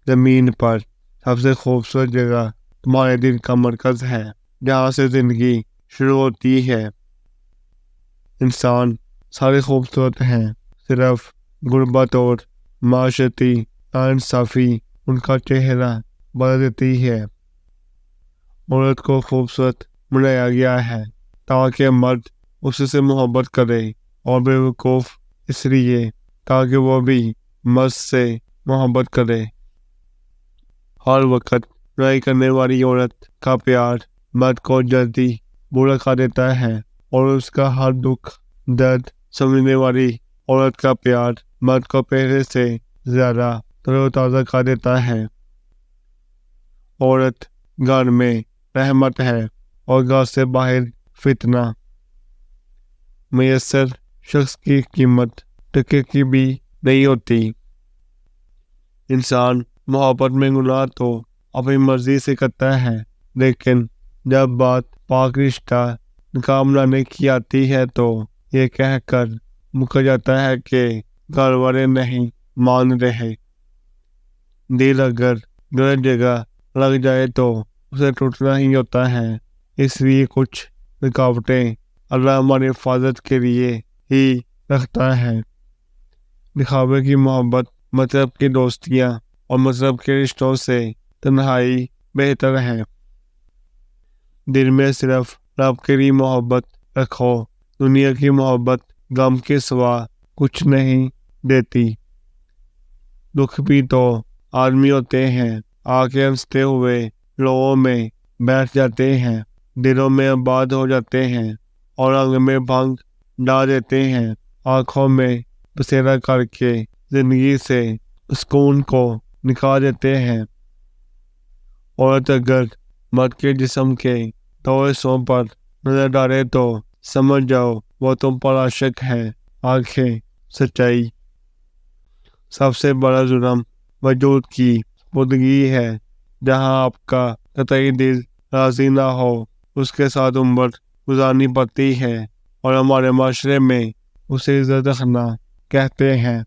زمین پر سب سے خوبصورت جگہ تمہارے دل کا مرکز ہے، جہاں سے زندگی شروع ہوتی ہے۔ انسان سارے خوبصورت ہیں، صرف غربت اور معاشرتی ناانصافی ان کا چہرہ بدل دیتی ہے۔ عورت کو خوبصورت بنایا گیا ہے تاکہ مرد اس سے محبت کرے، اور بیوقوف اس لیے تاکہ وہ بھی مرد سے محبت کرے۔ ہر وقت برائی کرنے والی عورت کا پیار مرد کو جلدی برا کر دیتا ہے، اور اس کا ہر دکھ درد سمجھنے والی عورت کا پیار مرد کو پہلے سے زیادہ تر و تازہ کر دیتا ہے۔ عورت گھر میں رحمت ہے اور گھر سے باہر فتنہ۔ میسر شخص کی قیمت ٹکے کی بھی نہیں ہوتی۔ انسان محبت میں گناہ تو اپنی مرضی سے کرتا ہے، لیکن جب بات پاک رشتہ نکاح بنانے کی آتی ہے تو یہ کہہ کر مکر جاتا ہے کہ گھر والے نہیں مان رہے۔ دل اگر غلط جگہ لگ جائے تو اسے ٹوٹنا ہی ہوتا ہے، اس لیے کچھ رکاوٹیں اللہ ہماری حفاظت کے لیے ہی رکھتا ہے۔ دکھاوے کی محبت، مطلب کی دوستیاں اور مذہب کے رشتوں سے تنہائی بہتر ہے۔ دل میں صرف رب کے لیے محبت رکھو، دنیا کی محبت غم کے سوا کچھ نہیں دیتی۔ دکھ بھی تو آدمی ہوتے ہیں، آ کے ہنستے ہوئے لوگوں میں بیٹھ جاتے ہیں، دلوں میں آباد ہو جاتے ہیں اور رنگ میں بھنگ ڈال دیتے ہیں، آنکھوں میں بسیرا کر کے زندگی سے سکون کو نکال دیتے ہیں۔ عورت اگر مرد کے جسم کے دو حصوں پر نظر ڈالے تو سمجھ جاؤ وہ تم پر عاشق ہے۔ آنکھیں سچائی۔ سب سے بڑا جرم وجود کی سپردگی ہے۔ جہاں آپ کا قطعی دل راضی نہ ہو، اس کے ساتھ عمر گزارنی پڑتی ہے، اور ہمارے معاشرے میں اسے عزت رکھنا کہتے ہیں۔